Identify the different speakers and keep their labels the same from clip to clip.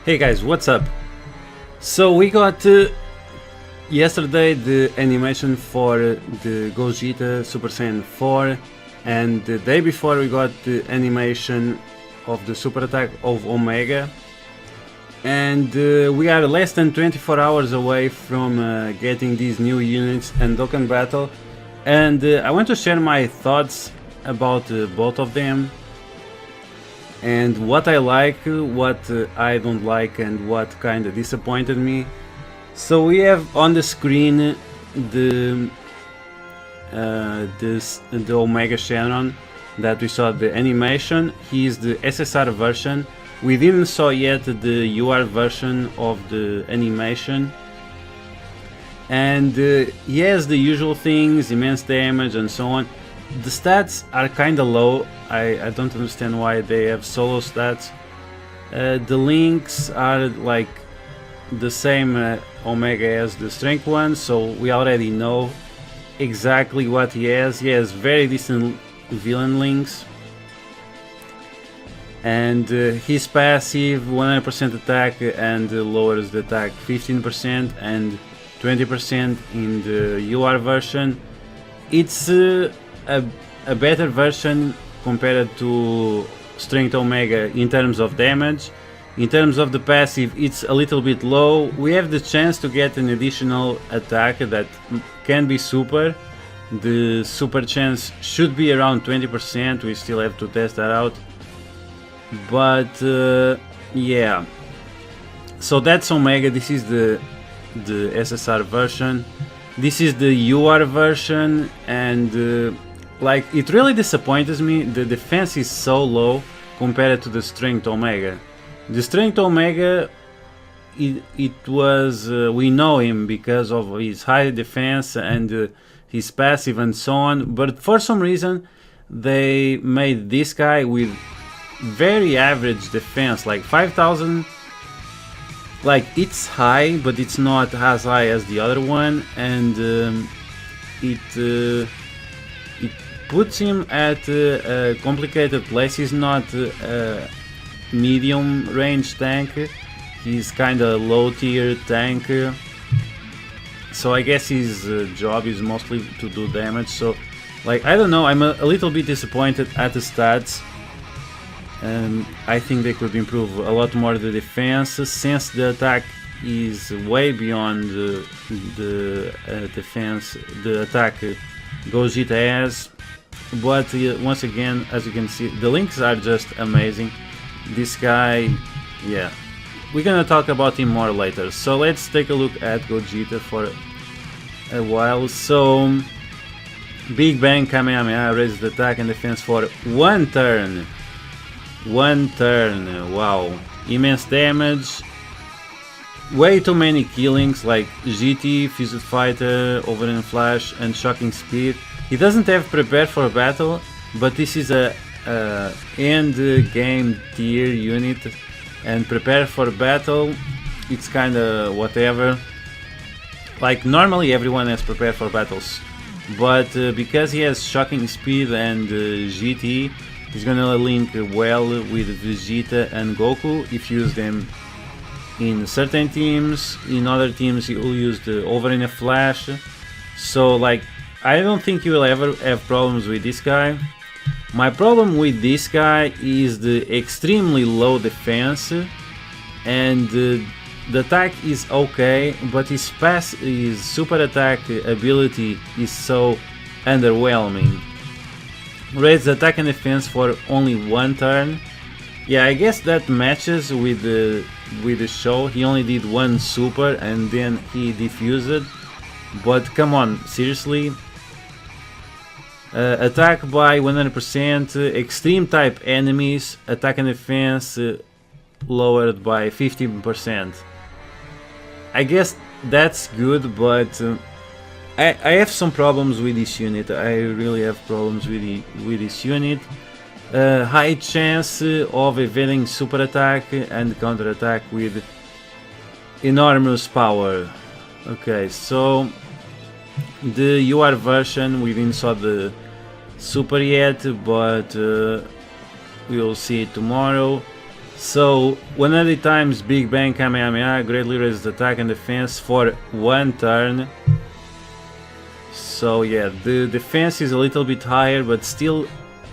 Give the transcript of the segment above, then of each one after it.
Speaker 1: Hey guys, what's up? So we got yesterday the animation for the Gogeta Super Saiyan 4, and the day before we got the animation of the super attack of Omega, and we are less than 24 hours away from getting these new units and Dokkan Battle, and I want to share my thoughts about both of them, and what I like, what I don't like, and what kinda disappointed me. So we have on the screen the Omega Shenron that we saw the animation. He is the SSR version. We didn't saw yet the UR version of the animation, and he has the usual things, immense damage and so on. The stats are kinda low. I don't understand why they have solo stats. The links are like the same Omega as the strength one, so we already know exactly what he has. He has very decent villain links, and his passive 100% attack and lowers the attack 15% and 20% in the UR version. It's a better version compared to Strength Omega in terms of damage. In terms of the passive, it's a little bit low. We have the chance to get an additional attack that can be super. The super chance should be around 20%, we still have to test that out. But yeah, so that's Omega. This is the SSR version. This is the UR version, and like, it really disappoints me. The defense is so low compared to the Strength Omega. The Strength Omega, it was we know him because of his high defense and his passive and so on, but for some reason they made this guy with very average defense, like 5000. Like, it's high, but it's not as high as the other one, and it puts him at a complicated place. He's not a medium range tank, he's kinda low tier tank, so I guess his job is mostly to do damage. So, like, I don't know, I'm a little bit disappointed at the stats. I think they could improve a lot more the defense, since the attack is way beyond the defense, the attack Gogeta has. But once again, as you can see, the links are just amazing. This guy, yeah, we're gonna talk about him more later. So let's take a look at Gogeta for a while. So Big Bang Kamehameha raises the attack and defense for one turn. One turn, wow. Immense damage. Way too many killings, like GT, Fused Fighter, Overend Flash, and Shocking Speed. He doesn't have Prepare for Battle, but this is a end game tier unit, and Prepare for Battle, it's kinda whatever. Like, normally everyone has Prepare for Battles, but because he has Shocking Speed and GT, he's gonna link well with Vegeta and Goku if you use them in certain teams. In other teams you'll use the Overend Flash. So, like, I don't think you will ever have problems with this guy. My problem with this guy is the extremely low defense, and the attack is okay, but his super attack ability is so underwhelming. Raise the attack and defense for only one turn. Yeah, I guess that matches with the show. He only did one super and then he defused. But come on, seriously. Attack by 100%, extreme type enemies, attack and defense lowered by 15%. I guess that's good, but I have some problems with this unit. I really have problems with this unit. High chance of evading super attack and counter attack with enormous power. Okay, so the UR version, we didn't saw the super yet, but we will see it tomorrow. So 100 times Big Bang Kamehameha greatly raises attack and defense for 1 turn. So yeah, the defense is a little bit higher but still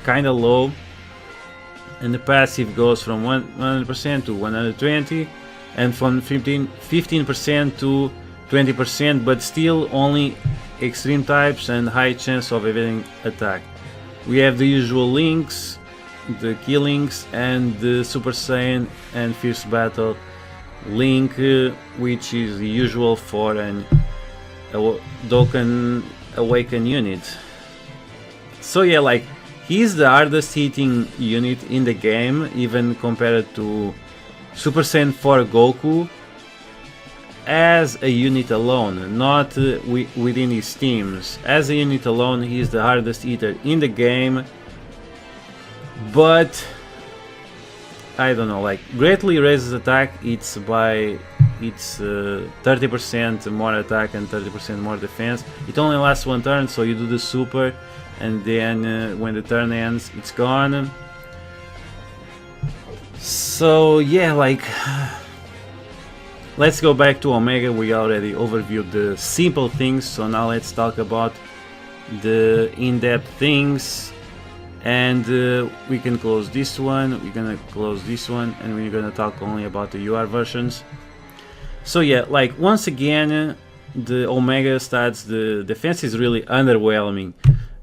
Speaker 1: kinda low. And the passive goes from 100% to 120 and from 15% to 20%, but still only extreme types and high chance of evading attack. We have the usual links, the key links, and the Super Saiyan and Fierce Battle link, which is the usual for an Dokkan Awaken unit. So yeah, like, he's the hardest hitting unit in the game, even compared to Super Saiyan 4 Goku as a unit alone, not within his teams. As a unit alone, he is the hardest hitter in the game, but I don't know, like, greatly raises attack. It's 30% more attack and 30% more defense. It only lasts 1 turn, so you do the super, and then when the turn ends, it's gone. So yeah, like, let's go back to Omega. We already overviewed the simple things, so now let's talk about the in-depth things. And we can close this one, we're gonna close this one, and we're gonna talk only about the UR versions. So yeah, like, once again, the Omega stats, the defense is really underwhelming.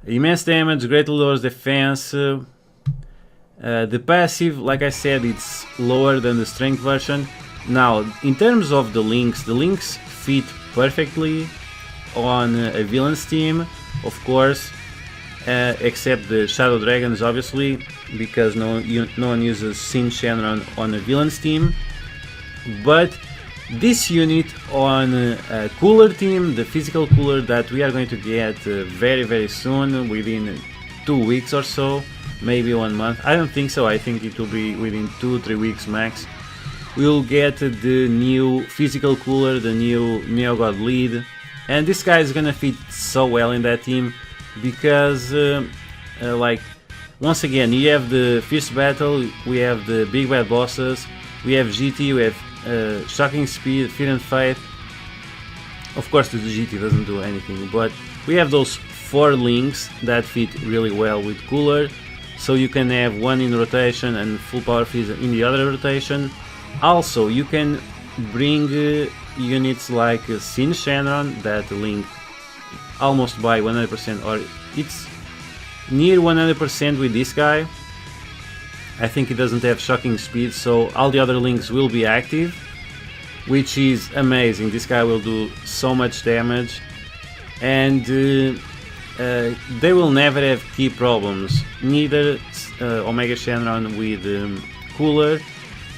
Speaker 1: Immense damage, greatly lowers defense. The passive, like I said, it's lower than the strength version. Now, in terms of the links fit perfectly on a villain's team, of course, except the Shadow Dragons, obviously, because no one uses Shenron on a villain's team. But this unit on a cooler team, the physical cooler that we are going to get very soon, within 2 weeks or so, maybe 1 month. I don't think so, I think it will be within 2-3 weeks max. We'll get the new physical cooler, the new Neo God lead, and this guy is gonna fit so well in that team, because like, once again, you have the Fierce Battle, we have the Big Bad Bosses, we have GT, we have Shocking Speed, Fear and Faith. Of course the GT doesn't do anything, but we have those 4 links that fit really well with cooler, so you can have one in rotation and full power freeze in the other rotation. Also, you can bring units like Shenron that link almost by 100%, or it's near 100% with this guy. I think he doesn't have Shocking Speed, so all the other links will be active, which is amazing. This guy will do so much damage, and they will never have key problems, neither Omega Shenron with cooler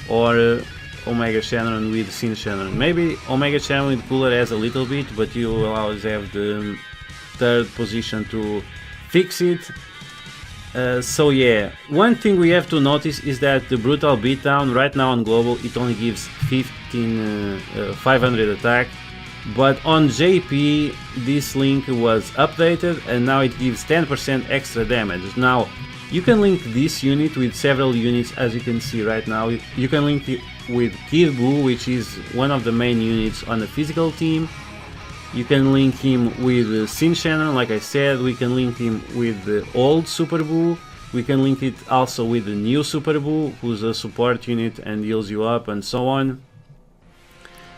Speaker 1: or Omega Shenron with Shenron. Maybe Omega Shenron with cooler has a little bit, but you will always have the 3rd position to fix it. So yeah, one thing we have to notice is that the Brutal Beatdown right now on global, it only gives 500 attack, but on JP this link was updated and now it gives 10% extra damage. Now, you can link this unit with several units, as you can see right now. You can link it with Kid Buu, which is one of the main units on the physical team. You can link him with Shenron, like I said. We can link him with the old Super Buu. We can link it also with the new Super Buu, who's a support unit and heals you up and so on.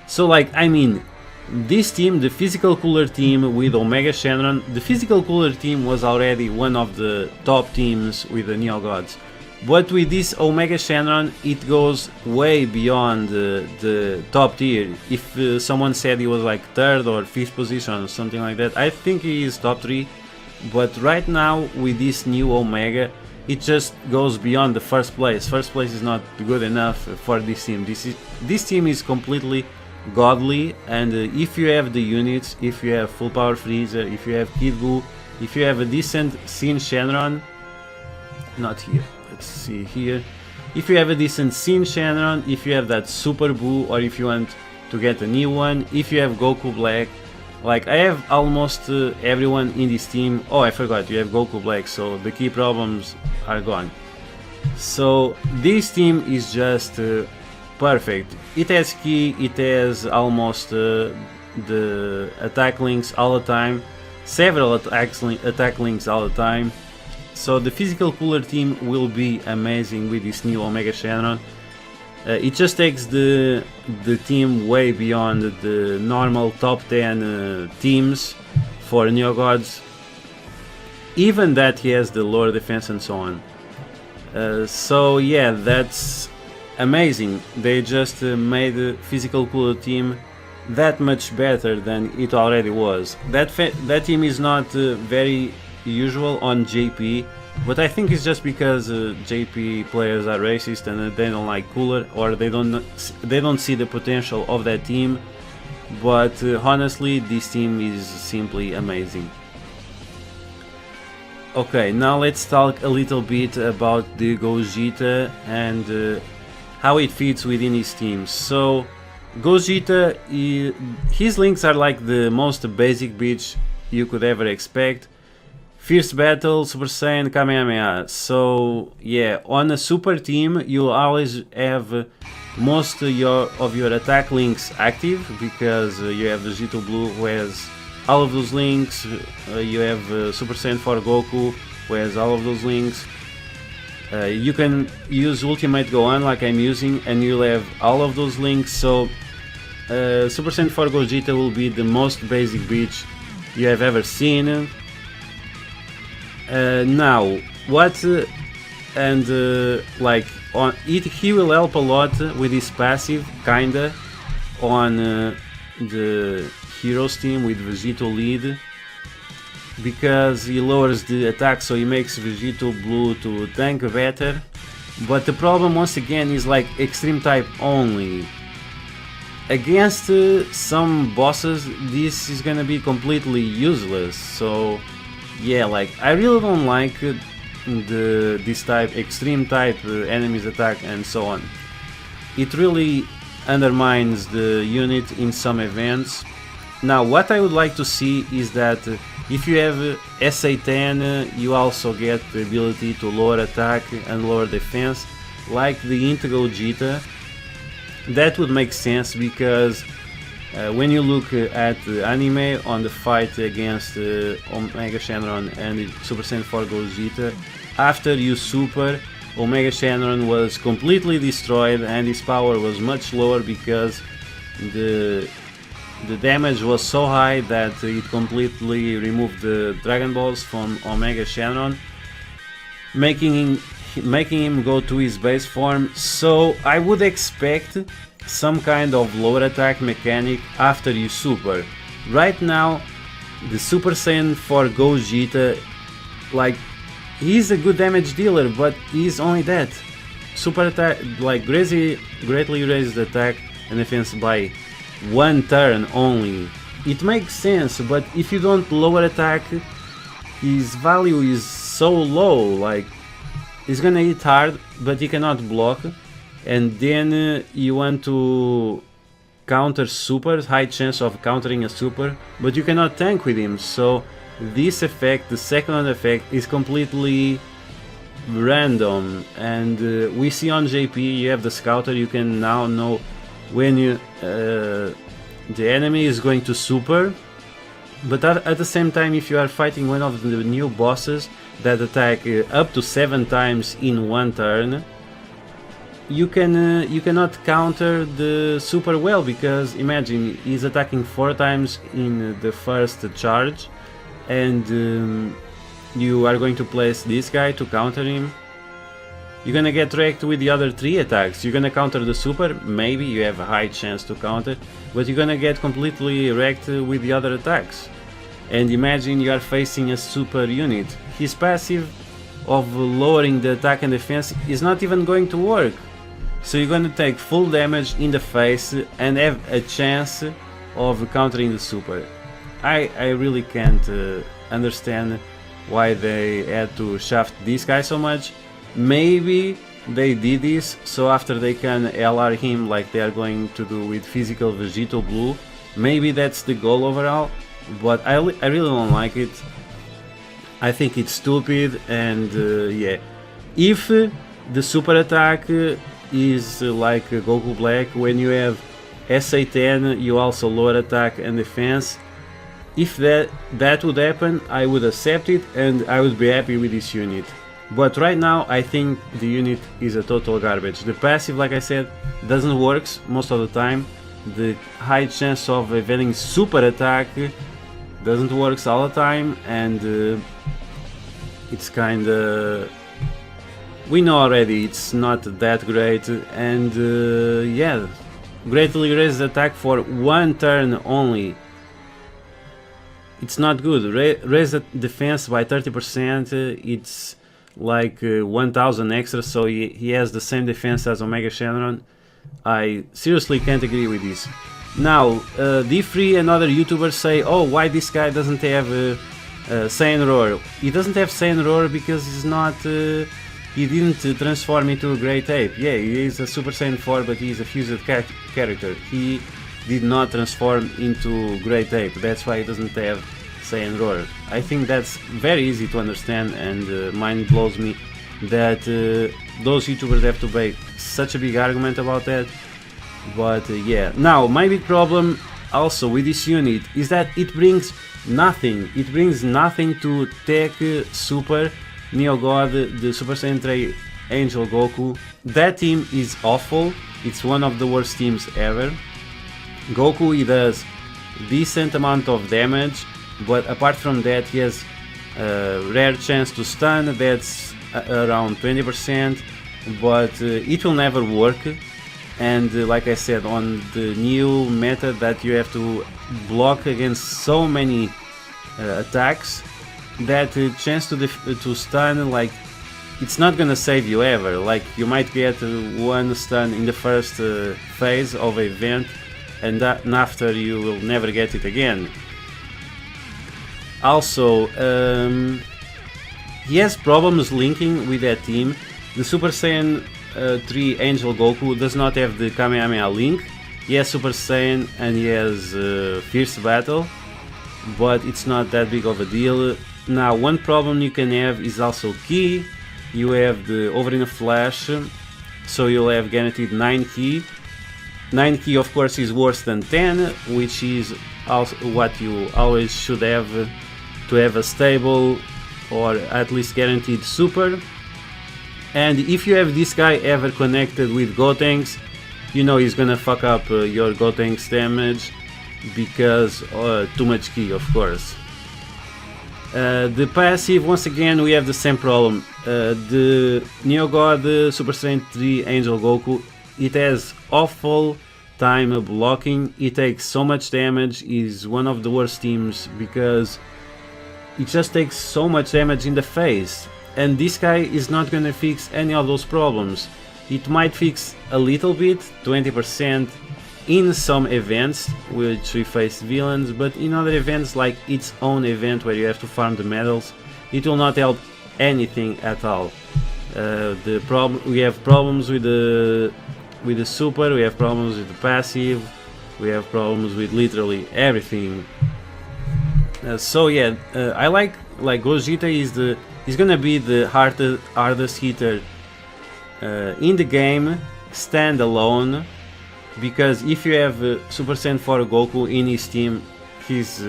Speaker 1: So, like, I mean, this team, the physical cooler team with Omega Shenron, the physical cooler team was already one of the top teams with the Neo Gods. But with this Omega Shenron, it goes way beyond the top tier. If someone said he was like 3rd or 5th position or something like that, I think he is top 3. But right now, with this new Omega, it just goes beyond the 1st place. 1st place is not good enough for this team. This team is completely godly, and if you have the units, if you have full power freezer, if you have Kid Buu, if you have a decent Shenron, not here, let's see here, if you have a decent Shenron, if you have that Super Buu, or if you want to get a new one, if you have Goku Black, like I have almost everyone in this team. Oh, I forgot, you have Goku Black, so the key problems are gone. So this team is just perfect. It has key, it has almost the attack links all the time, several attack links all the time. So the physical cooler team will be amazing with this new Omega Shenron. It just takes the team way beyond the normal top 10 teams for Neogods. Even that he has the lower defense and so on. So yeah, that's amazing. They just made the physical cooler team that much better than it already was. That team is not very usual on JP, but I think it's just because JP players are racist and they don't like cooler, or they don't see the potential of that team. But honestly, this team is simply amazing. Okay, now let's talk a little bit about the Gogeta and how it fits within his team. So Gogeta, his links are like the most basic bitch you could ever expect. Fierce Battle, Super Saiyan, Kamehameha. So yeah, on a super team you'll always have most of your attack links active, because you have Vegito Blue who has all of those links, you have Super Saiyan 4 Goku who has all of those links. You can use Ultimate Gohan like I'm using and you'll have all of those links. So Super Saiyan 4 Gogeta will be the most basic bitch you have ever seen. Now, what like on it, he will help a lot with his passive, kinda, on the Heroes team with Vegito lead, because he lowers the attack, so he makes Vegito Blue to tank better. But the problem once again is like extreme type only. Against some bosses this is gonna be completely useless. So yeah, like I really don't like this type, extreme type enemies attack and so on. It really undermines the unit in some events. Now what I would like to see is that if you have SA10 you also get the ability to lower attack and lower defense like the Gogeta. That would make sense, because when you look at the anime on the fight against Omega Shenron and Super Saiyan 4 Gogeta, after you super, Omega Shenron was completely destroyed and his power was much lower because the damage was so high that it completely removed the Dragon Balls from Omega Shenron, making him go to his base form. So I would expect some kind of lower attack mechanic after you super. Right now the Super Saiyan 4 Gogeta, like, he's a good damage dealer, but he's only that. Super attack, like, greatly raised attack and defense by one turn only. It makes sense, but if you don't lower attack, his value is so low. Like, he's gonna hit hard, but he cannot block. And then you want to counter super, high chance of countering a super, but you cannot tank with him. So this effect, the second effect, is completely random. And we see on JP you have the scouter, you can now know when the enemy is going to super. But at the same time, if you are fighting one of the new bosses that attack up to 7 times in one turn, you cannot counter the super well, because imagine he's attacking 4 times in the first charge, and you are going to place this guy to counter him. You're gonna get wrecked with the other 3 attacks. You're gonna counter the super, maybe you have a high chance to counter, but you're gonna get completely wrecked with the other attacks. And imagine you are facing a super unit. His passive of lowering the attack and defense is not even going to work. So you're gonna take full damage in the face and have a chance of countering the super. I really can't understand why they had to shaft this guy so much. Maybe they did this so after they can LR him like they are going to do with physical Vegito Blue. Maybe that's the goal overall, but I really don't like it. I think it's stupid, and yeah, if the super attack is like Goku Black. When you have SA10, you also lower attack and defense. If that would happen, I would accept it and I would be happy with this unit. But right now I think the unit is a total garbage. The passive, like I said, doesn't work most of the time. The high chance of evading super attack doesn't work all the time, and it's kinda... we know already it's not that great, and yeah, greatly raises attack for one turn only. It's not good. Raise the defense by 30%, it's like 1000 extra, so he has the same defense as Omega Shenron. I seriously can't agree with this. Now, D3 and other YouTubers say, oh, why this guy doesn't have Saiyan Roar? He doesn't have Saiyan Roar because he's not... he didn't transform into a Great Ape. Yeah, he is a Super Saiyan 4, but he's a fused character. He did not transform into Great Ape, that's why he doesn't have Saiyan Roar. I think that's very easy to understand, and mind blows me that those YouTubers have to make such a big argument about that. But yeah, now my big problem also with this unit is that it brings nothing. It brings nothing to Tech Super Neo God, the Super Saiyan 3 Angel Goku. That team is awful. It's one of the worst teams ever. Goku, he does decent amount of damage, but apart from that he has a rare chance to stun, that's around 20%, but it will never work. And like I said, on the new meta that you have to block against so many attacks, that chance to stun, like, it's not gonna save you ever. Like, you might get one stun in the first phase of an event, and after you will never get it again. Also, he has problems linking with that team. The Super Saiyan 3 Angel Goku does not have the Kamehameha link. He has Super Saiyan and he has Fierce Battle, but it's not that big of a deal. Now, one problem you can have is also Ki. You have the Overin Flash, so you'll have guaranteed 9 Ki. 9 Ki, of course, is worse than 10, which is also what you always should have to have a stable or at least guaranteed super. And if you have this guy ever connected with Gotenks, you know he's gonna fuck up your Gotenks damage because too much Ki, of course. The passive, once again, we have the same problem. The Neo God Super Saiyan 3 Angel Goku, it has awful time blocking, it takes so much damage, is one of the worst teams because it just takes so much damage in the face. And this guy is not gonna fix any of those problems. It might fix a little bit, 20%, in some events which we face villains, but in other events, like its own event where you have to farm the medals, it will not help anything at all. We have problems with the super, we have problems with the passive, we have problems with literally everything. So yeah, I like Gogeta is gonna be the hardest hitter in the game, standalone, because if you have Super Saiyan 4 Goku in his team, he's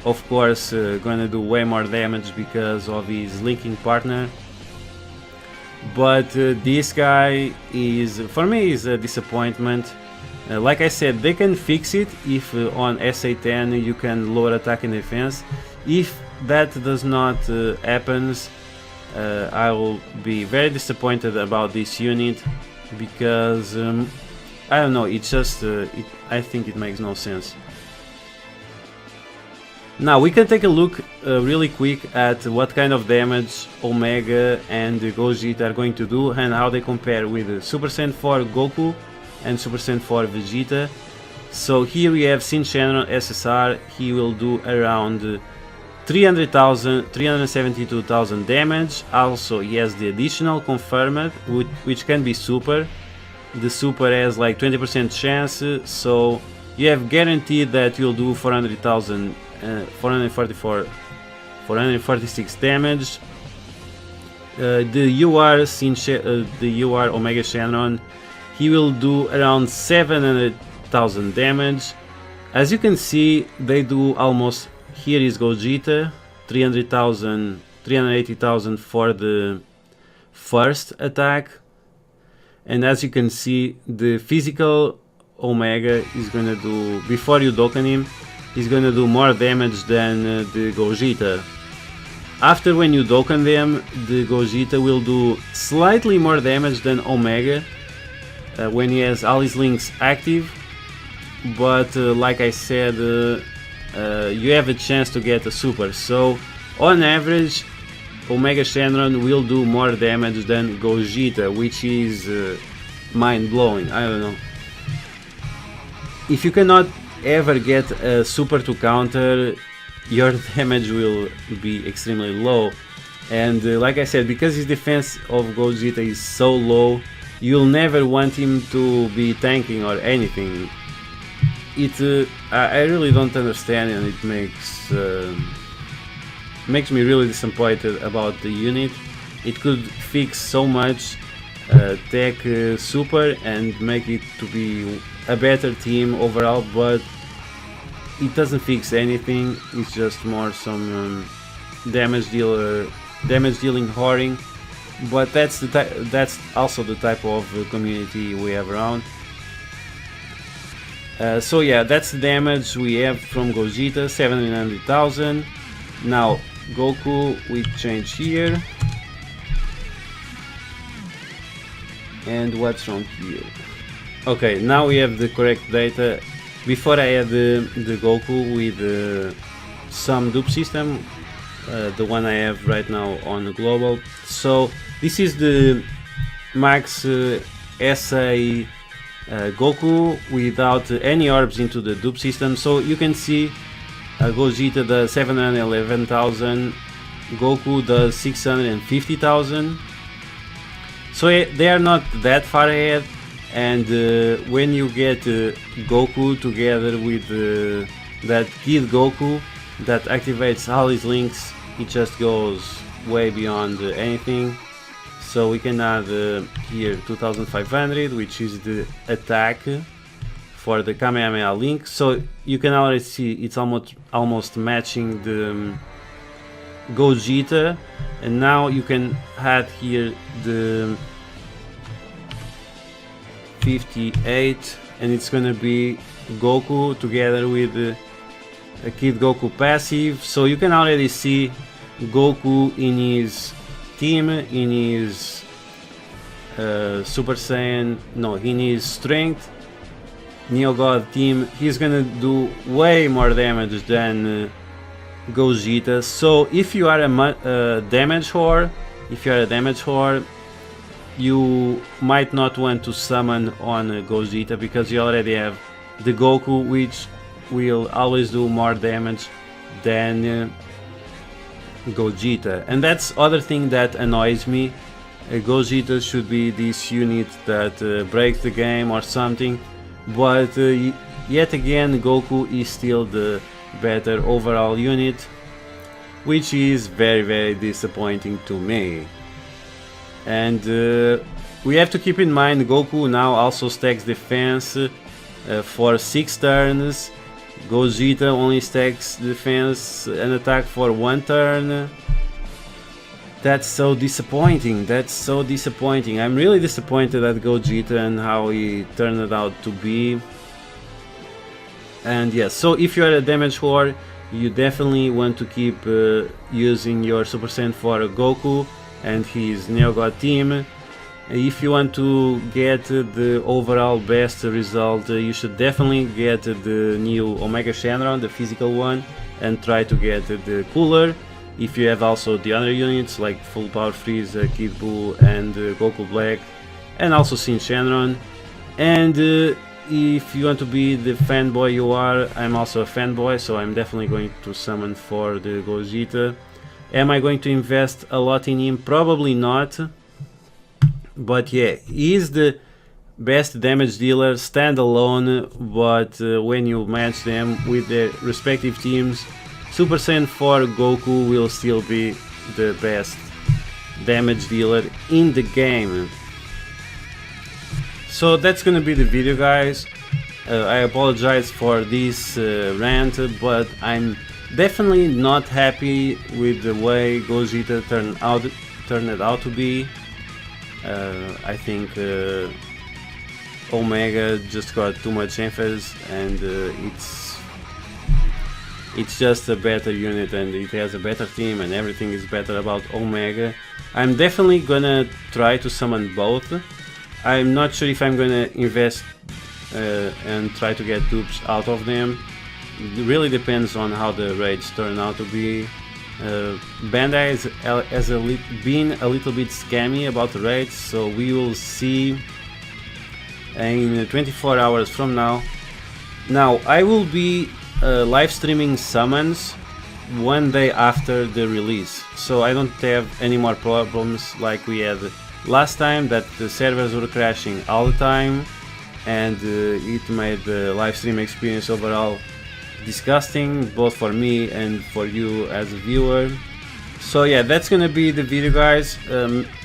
Speaker 1: of course gonna do way more damage because of his linking partner. But this guy is, for me, is a disappointment. Like I said, they can fix it if on SA10 you can lower attack and defense. If that does not happen, I will be very disappointed about this unit because I don't know, it's just I think it makes no sense. Now we can take a look really quick at what kind of damage Omega and Gogeta are going to do and how they compare with Super Saiyan 4 Goku and Super Saiyan 4 Vegeta. So here we have Shenron SSR. He will do around 372,000 damage. Also he has the additional confirmed, which can be super. The super has like 20% chance, so you have guaranteed that you'll do 446 damage. the UR Omega Shenron, he will do around 700,000 damage. As you can see, they do almost. Here is Gogeta, 380,000 for the first attack, and as you can see, the physical Omega is gonna do, before you Dokkan him, he's gonna do more damage than the Gogeta. After, when you Dokkan them, the Gogeta will do slightly more damage than Omega when he has all his links active, but like I said, you have a chance to get a super, so on average Omega Shenron will do more damage than Gogeta, which is mind-blowing. I don't know. If you cannot ever get a super to counter, your damage will be extremely low, and like I said, because his defense of Gogeta is so low, you'll never want him to be tanking or anything. I really don't understand, and it makes me really disappointed about the unit. It could fix so much, tech super, and make it to be a better team overall, but it doesn't fix anything. It's just more some damage dealing whoring, but that's also the type of community we have around. So yeah, that's the damage we have from Gogeta, 700,000. Now Goku, we change here, and what's wrong here? Okay, now we have the correct data. Before I had the Goku with some dupe system, the one I have right now on the global. So this is the max SA Goku without any orbs into the dupe system. So you can see Gogeta does 711,000, Goku does 650,000. So they are not that far ahead, and when you get Goku together with that Kid Goku that activates all his links, it just goes way beyond anything. So we can add here 2500, which is the attack for the Kamehameha link. So you can already see it's almost matching the Gogeta, and now you can add here the 58, and it's gonna be Goku together with a Kid Goku passive. So you can already see Goku in his team, in his Super Saiyan, no, in his strength Neo God team. He's gonna do way more damage than Gogeta. So if you are a damage whore, you might not want to summon on Gogeta, because you already have the Goku, which will always do more damage than Gogeta. And that's other thing that annoys me. Gogeta should be this unit that breaks the game or something, but yet again Goku is still the better overall unit, which is very, very disappointing to me. And we have to keep in mind Goku now also stacks defense for 6 turns. Gogeta only stacks defense and attack for 1 turn. That's so disappointing. I'm really disappointed at Gogeta and how he turned out to be. And yes, so if you are a damage whore, you definitely want to keep using your Super Saiyan 4 Goku and his Neo God team. If you want to get the overall best result, you should definitely get the new Omega Shenron, the physical one, and try to get the cooler. If you have also the other units like Full Power Freeze, Kid Buu, and Goku Black, and also Shin Shenron. And if you want to be the fanboy you are, I'm also a fanboy, so I'm definitely going to summon for the Gogeta. Am I going to invest a lot in him? Probably not. But yeah, he is the best damage dealer standalone, but when you match them with their respective teams, Super Saiyan 4 Goku will still be the best damage dealer in the game. So that's gonna be the video, guys. I apologize for this rant, but I'm definitely not happy with the way Gogeta turned it out to be. I think Omega just got too much emphasis, and it's just a better unit, and it has a better team, and everything is better about Omega. I'm definitely gonna try to summon both. I'm not sure if I'm gonna invest and try to get dupes out of them. It really depends on how the raids turn out to be. Bandai has been a little bit scammy about the raids, so we will see in 24 hours from now. Now, I will be live streaming summons one day after the release, so I don't have any more problems like we had last time, that the servers were crashing all the time, and it made the live stream experience overall disgusting, both for me and for you as a viewer. So yeah, that's gonna be the video, guys.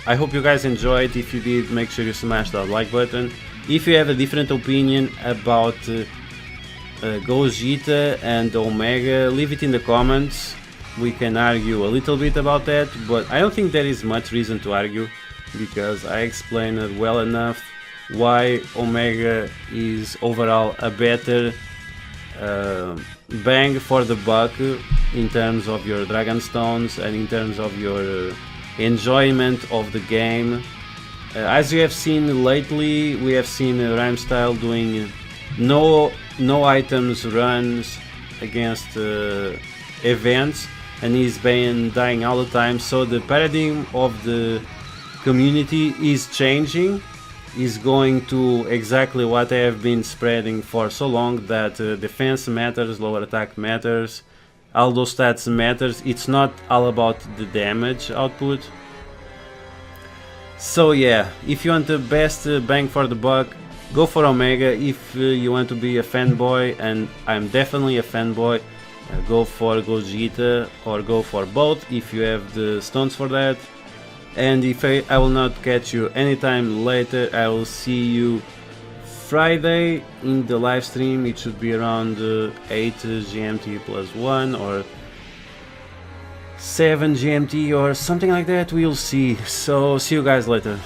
Speaker 1: I hope you guys enjoyed. If you did, make sure you smash that like button. If you have a different opinion about Gogeta and Omega, leave it in the comments. We can argue a little bit about that, but I don't think there is much reason to argue, because I explained it well enough why Omega is overall a better bang for the buck in terms of your Dragon Stones and in terms of your enjoyment of the game. As you have seen lately, we have seen Rhymestyle doing no items runs against events, and he's been dying all the time, so the paradigm of the community is changing, is going to exactly what I have been spreading for so long, that defense matters, lower attack matters, all those stats matters. It's not all about the damage output. So yeah, if you want the best bang for the buck, go for Omega. If you want to be a fanboy, and I'm definitely a fanboy, go for Gogeta, or go for both if you have the stones for that. And if I will not catch you anytime later, I will see you Friday in the live stream. It should be around 8 GMT plus 1 or 7 GMT or something like that. We'll see. So see you guys later.